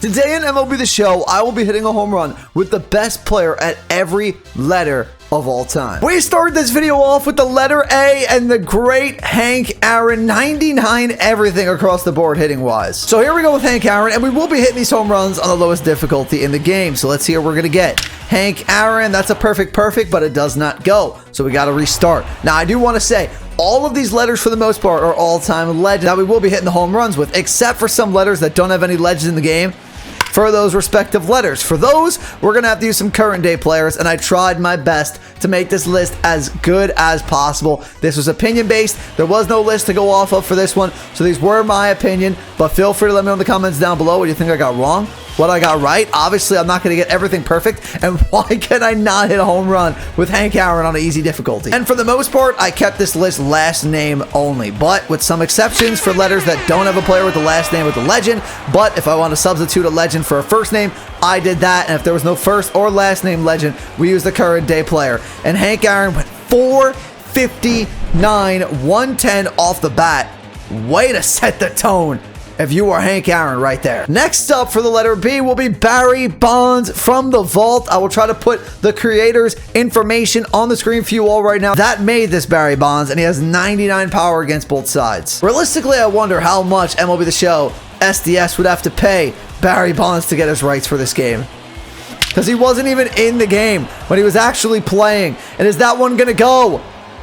Today in MLB The Show, I will be hitting a home run with the best player at every letter of all time. We start this video off with the letter A and the great Hank Aaron, 99 everything across the board hitting wise. So here we go with Hank Aaron, and we will be hitting these home runs on the lowest difficulty in the game. So let's see what we're gonna get. Hank Aaron, that's a perfect, but it does not go. So we gotta restart. Now I do want to say, all of these letters for the most part are all-time legends that we will be hitting the home runs with, except for some letters that don't have any legends in the game for those respective letters. For those, we're going to have to use some current day players, and I tried my best to make this list as good as possible. This was opinion based. There was no list to go off of for this one, so these were my opinion, but feel free to let me know in the comments down below what you think I got wrong, what I got right. Obviously, I'm not going to get everything perfect, and why can I not hit a home run with Hank Aaron on an easy difficulty? And for the most part, I kept this list last name only, but with some exceptions for letters that don't have a player with the last name with the legend. But if I want to substitute a legend for a first name, I did that, and if there was no first or last name legend, we used the current day player. And Hank Aaron went 459, 110 off the bat. Way to set the tone if you are Hank Aaron right there. Next up for the letter B will be Barry Bonds from the vault. I will try to put the creator's information on the screen for you all right now. That made this Barry Bonds, and he has 99 power against both sides. Realistically, I wonder how much MLB The Show SDS would have to pay Barry Bonds to get his rights for this game, because he wasn't even in the game when he was actually playing. And is that one gonna go?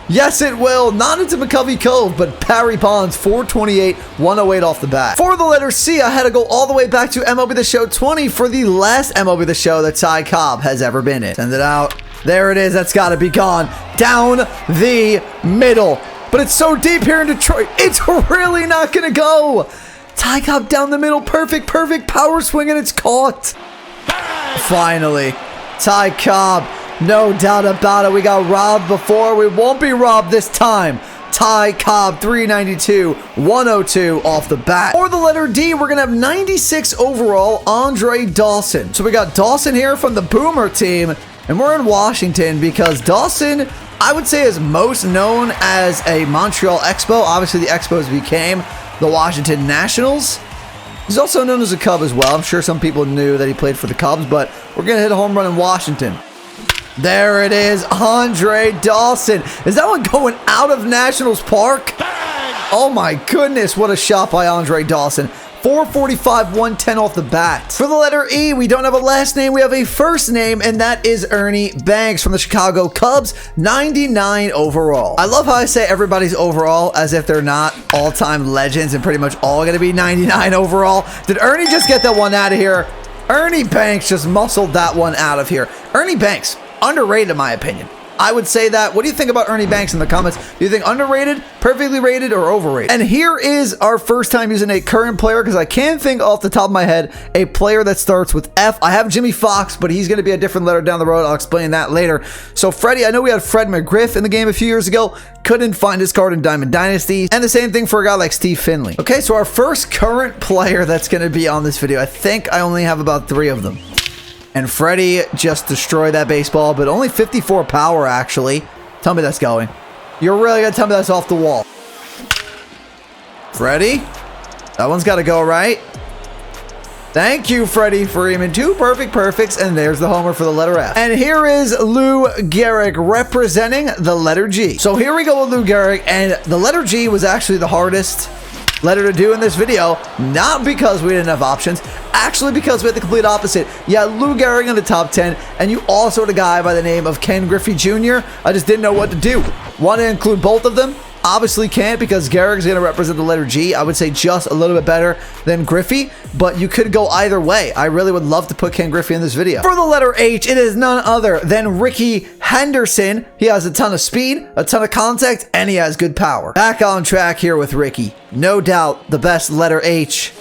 Yes, it will. Not into McCovey Cove, but Barry Bonds, 428, 108 off the bat. For the letter C, I had to go all the way back to MLB The Show 20 for the last MLB The Show that Ty Cobb has ever been in. Send it out. There it is. That's got to be gone. Down the middle. But it's so deep here in Detroit, it's really not going to go. Ty Cobb down the middle. Perfect power swing, and it's caught. Finally, Ty Cobb. No doubt about it. We got robbed before. We won't be robbed this time. Ty Cobb, 392, 102 off the bat. For the letter D, we're going to have 96 overall, Andre Dawson. So we got Dawson here from the Boomer team, and we're in Washington because Dawson, I would say, is most known as a Montreal Expo. Obviously, the Expos became the Washington Nationals. He's also known as a Cub as well. I'm sure some people knew that he played for the Cubs, but we're going to hit a home run in Washington. There it is, Andre Dawson. Is that one going out of Nationals Park? Oh my goodness, what a shot by Andre Dawson. 445, 110 off the bat. For the letter E, we don't have a last name, we have a first name, and that is Ernie Banks from the Chicago Cubs, 99 overall. I love how I say everybody's overall as if they're not all-time legends and pretty much all gonna be 99 overall. Did Ernie just get that one out of here? Ernie Banks just muscled that one out of here. Ernie Banks, underrated in my opinion. I would say that. What do you think about Ernie Banks in the comments? Do you think underrated, perfectly rated, or overrated? And here is our first time using a current player, because I can't think off the top of my head a player that starts with F. I have Jimmy Fox, but he's going to be a different letter down the road. I'll explain that later. So Freddie, I know we had Fred McGriff in the game a few years ago. Couldn't find his card in Diamond Dynasty. And the same thing for a guy like Steve Finley. Okay, so our first current player that's going to be on this video, I think I only have about 3 of them. And Freddie just destroyed that baseball, but only 54 power, actually. Tell me that's going. You're really going to tell me that's off the wall. Freddie? That one's got to go, right? Thank you, Freddie Freeman. 2 perfects, and there's the homer for the letter F. And here is Lou Gehrig representing the letter G. So here we go with Lou Gehrig, and the letter G was actually the hardest letter to do in this video, not because we didn't have options, actually because we had the complete opposite. You had Lou Gehrig in the top 10, and you also had a guy by the name of Ken Griffey Jr. I just didn't know what to do. Want to include both of them? Obviously can't, because Gehrig's going to represent the letter G. I would say just a little bit better than Griffey, but you could go either way. I really would love to put Ken Griffey in this video. For the letter H, it is none other than Ricky Henderson. He has a ton of speed, a ton of contact, and he has good power. Back on track here with Ricky. No doubt the best letter H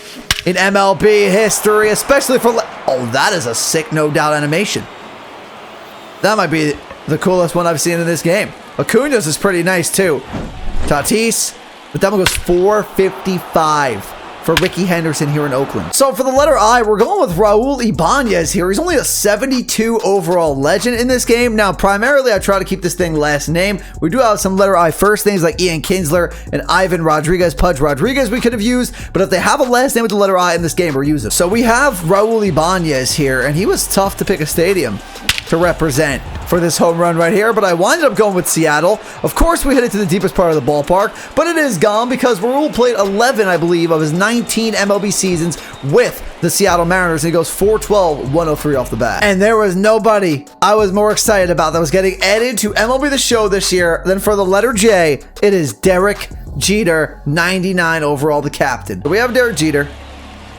in MLB history, especially for... Oh, that is a sick no doubt animation. That might be the coolest one I've seen in this game. Acuña's is pretty nice too. Tatis, but that one goes 455. for Ricky Henderson here in Oakland. So for the letter I, we're going with Raul Ibanez here. He's only a 72 overall legend in this game. Now, primarily, I try to keep this thing last name. We do have some letter I first names like Ian Kinsler and Ivan Rodriguez. Pudge Rodriguez we could have used, but if they have a last name with the letter I in this game, we're using. So we have Raul Ibanez here, and he was tough to pick a stadium to represent for this home run right here, but I winded up going with Seattle. Of course, we hit it to the deepest part of the ballpark, but it is gone because Raul played 11, I believe, of his 19 MLB seasons with the Seattle Mariners, and he goes 412, 103 off the bat. And there was nobody I was more excited about that was getting added to MLB The Show this year than for the letter J. It is Derek Jeter, 99 overall, the captain. We have Derek Jeter.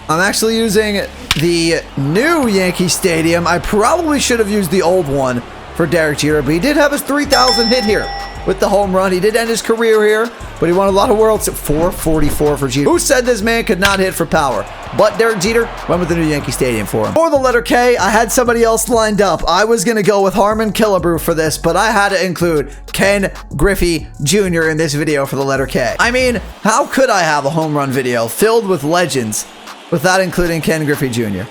I'm actually using the new Yankee Stadium. I probably should have used the old one for Derek Jeter, but he did have his 3,000 hit here with the home run. He did end his career here, but he won a lot of worlds at 444 for Jeter. Who said this man could not hit for power? But Derek Jeter went with the new Yankee Stadium for him. For the letter K, I had somebody else lined up. I was going to go with Harmon Killebrew for this, but I had to include Ken Griffey Jr. in this video for the letter K. I mean, how could I have a home run video filled with legends without including Ken Griffey Jr.?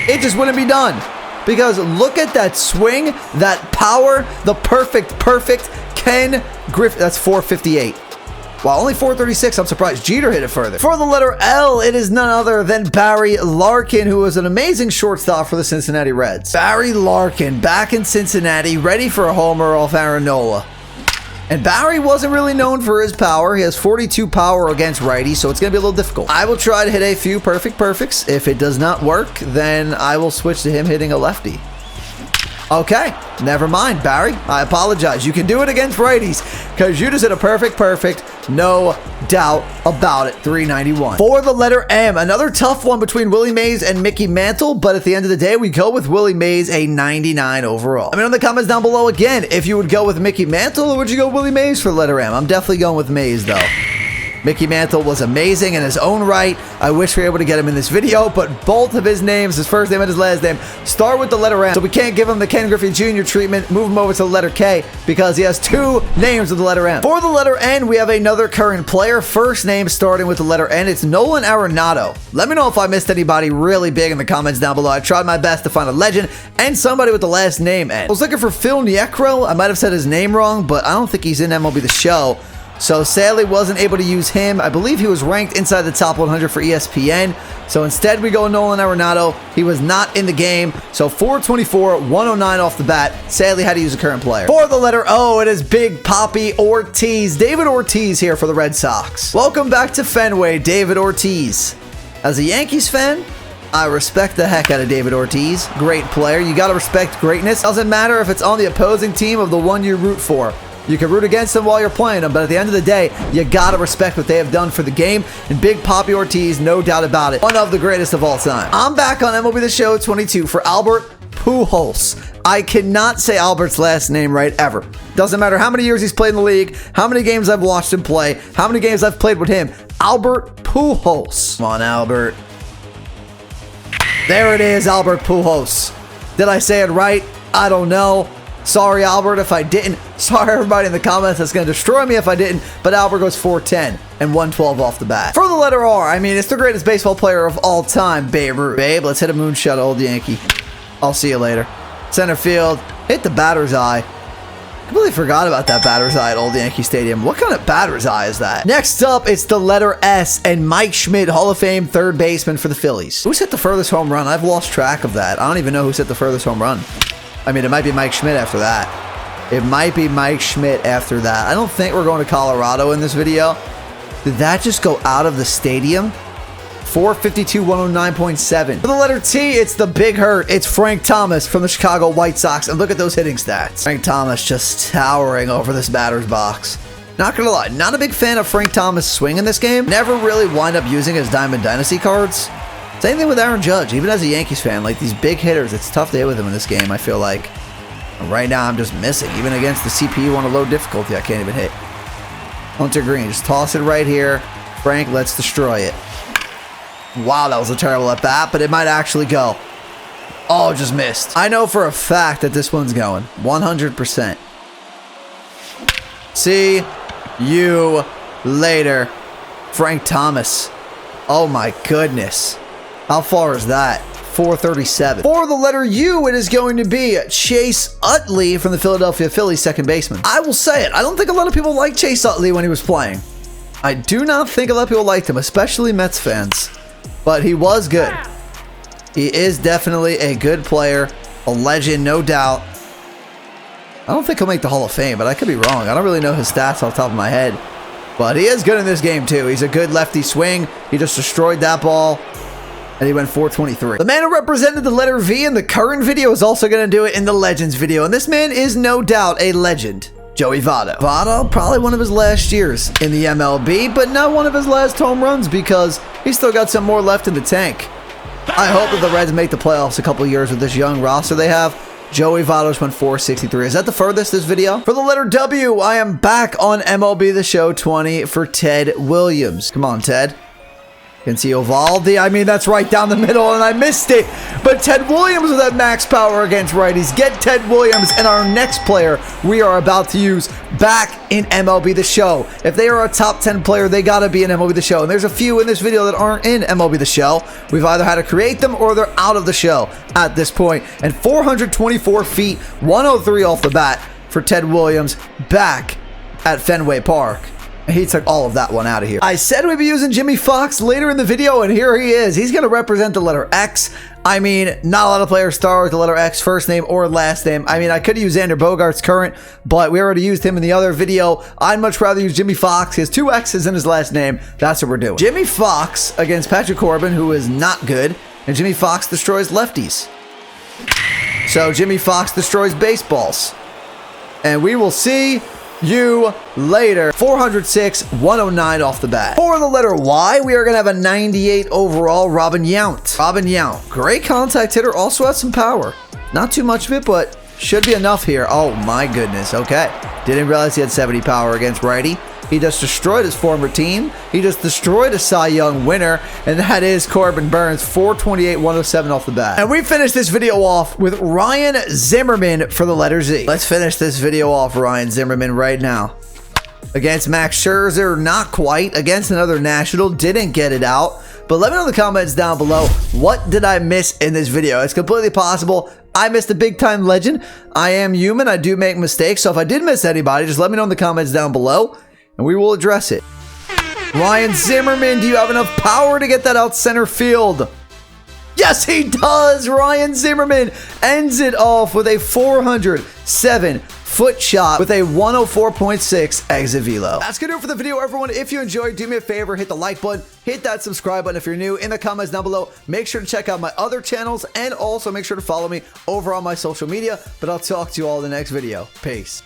It just wouldn't be done. Because look at that swing, that power, the perfect Ken Griffey. That's 458. Wow, only 436. I'm surprised Jeter hit it further. For the letter L, it is none other than Barry Larkin, who was an amazing shortstop for the Cincinnati Reds. Barry Larkin back in Cincinnati, ready for a homer off Aaron Nola. And Barry wasn't really known for his power. He has 42 power against righties, so it's going to be a little difficult. I will try to hit a few perfects. If it does not work, then I will switch to him hitting a lefty. Okay, never mind, Barry. I apologize. You can do it against righties because you just hit a perfect. No doubt about it. 391. For the letter M, another tough one between Willie Mays and Mickey Mantle, but at the end of the day, we go with Willie Mays, a 99 overall. I mean, in the comments down below again, if you would go with Mickey Mantle or would you go Willie Mays for the letter M? I'm definitely going with Mays, though. Mickey Mantle was amazing in his own right. I wish we were able to get him in this video, but both of his names, his first name and his last name, start with the letter M. So we can't give him the Ken Griffey Jr. treatment, move him over to the letter K because he has two names with the letter M. For the letter N, we have another current player. First name starting with the letter N. It's Nolan Arenado. Let me know if I missed anybody really big in the comments down below. I tried my best to find a legend and somebody with the last name N. I was looking for Phil Niekro. I might have said his name wrong, but I don't think he's in MLB The Show. So sadly wasn't able to use him. I believe he was ranked inside the top 100 for ESPN. So instead we go Nolan Arenado. He was not in the game. So 424, 109 off the bat. Sadly had to use a current player. For the letter O, it is Big Papi Ortiz. David Ortiz here for the Red Sox. Welcome back to Fenway, David Ortiz. As a Yankees fan, I respect the heck out of David Ortiz. Great player. You got to respect greatness. Doesn't matter if it's on the opposing team of the one you root for. You can root against them while you're playing them, but at the end of the day, you gotta respect what they have done for the game. And Big Papi Ortiz, no doubt about it, one of the greatest of all time. I'm back on MLB The Show 22 for Albert Pujols. I cannot say Albert's last name right ever. Doesn't matter how many years he's played in the league, how many games I've watched him play, how many games I've played with him. Albert Pujols. Come on, Albert. There it is, Albert Pujols. Did I say it right? I don't know. Sorry, Albert, if I didn't. Sorry, everybody in the comments that's going to destroy me if I didn't. But Albert goes 410 and 112 off the bat. For the letter R, I mean, it's the greatest baseball player of all time, Babe Ruth. Babe, let's hit a moonshot, old Yankee. I'll see you later. Center field. Hit the batter's eye. Completely forgot about that batter's eye at Old Yankee Stadium. What kind of batter's eye is that? Next up, it's the letter S and Mike Schmidt, Hall of Fame third baseman for the Phillies. Who's hit the furthest home run? I've lost track of that. I don't even know who's hit the furthest home run. I mean, it might be Mike Schmidt after that. It might be Mike Schmidt after that. I don't think we're going to Colorado in this video. Did that just go out of the stadium? 452, 109.7. For the letter T, it's the big hurt. It's Frank Thomas from the Chicago White Sox. And look at those hitting stats. Frank Thomas just towering over this batter's box. Not gonna lie, not a big fan of Frank Thomas' swing in this game. Never really wind up using his Diamond Dynasty cards. Same thing with Aaron Judge. Even as a Yankees fan, like these big hitters, it's tough to hit with him in this game, I feel like. Right now, I'm just missing. Even against the CPU on a low difficulty, I can't even hit. Hunter Green, just toss it right here. Frank, let's destroy it. Wow, that was a terrible at bat, but it might actually go. Oh, just missed. I know for a fact that this one's going. 100%. See you later, Frank Thomas. Oh my goodness. How far is that? 437. For the letter U, it is going to be Chase Utley from the Philadelphia Phillies, second baseman. I will say it. I don't think a lot of people liked Chase Utley when he was playing. I do not think a lot of people liked him, especially Mets fans. But he was good. He is definitely a good player. A legend, no doubt. I don't think he'll make the Hall of Fame, but I could be wrong. I don't really know his stats off the top of my head. But he is good in this game, too. He's a good lefty swing. He just destroyed that ball. And he went 423. The man who represented the letter V in the current video is also going to do it in the Legends video. And this man is no doubt a legend. Joey Votto. Votto, probably one of his last years in the MLB, but not one of his last home runs because he's still got some more left in the tank. I hope that the Reds make the playoffs a couple years with this young roster they have. Joey Votto's went 463. Is that the furthest this video? For the letter W, I am back on MLB The Show 20 for Ted Williams. Come on, Ted. Can see Ovaldi. I mean, that's right down the middle, and I missed it. But Ted Williams with that max power against righties. Get Ted Williams and our next player we are about to use back in MLB The Show. If they are a top 10 player, they got to be in MLB The Show. And there's a few in this video that aren't in MLB The Show. We've either had to create them or they're out of the show at this point. And 424 feet, 103 off the bat for Ted Williams back at Fenway Park. He took all of that one out of here. I said we'd be using Jimmy Fox later in the video, and here he is. He's going to represent the letter X. I mean, not a lot of players start with the letter X, first name or last name. I mean, I could use Xander Bogaerts current, but we already used him in the other video. I'd much rather use Jimmy Fox. He has 2 X's in his last name. That's what we're doing. Jimmy Fox against Patrick Corbin, who is not good, and Jimmy Fox destroys lefties. So Jimmy Fox destroys baseballs. And we will see you later. 406, 109 off the bat. For the letter Y, we are going to have a 98 overall Robin Yount. Robin Yount, great contact hitter, also has some power. Not too much of it, but should be enough here. Oh my goodness, okay. Didn't realize he had 70 power against righty. He just destroyed his former team. He just destroyed a Cy Young winner, and that is Corbin Burns, 428, 107 off the bat. And we finished this video off with Ryan Zimmerman for the letter Z. Let's finish this video off, Ryan Zimmerman, right now. Against Max Scherzer, not quite. Against another National, didn't get it out. But let me know in the comments down below, what did I miss in this video? It's completely possible I missed a big-time legend. I am human. I do make mistakes. So if I did miss anybody, just let me know in the comments down below, and we will address it. Ryan Zimmerman, do you have enough power to get that out center field? Yes, he does! Ryan Zimmerman ends it off with a 407-foot shot with a 104.6 exit velo. That's gonna do it for the video, everyone. If you enjoyed, do me a favor, hit the like button, hit that subscribe button if you're new. In the comments down below, make sure to check out my other channels, and also make sure to follow me over on my social media. But I'll talk to you all in the next video. Peace.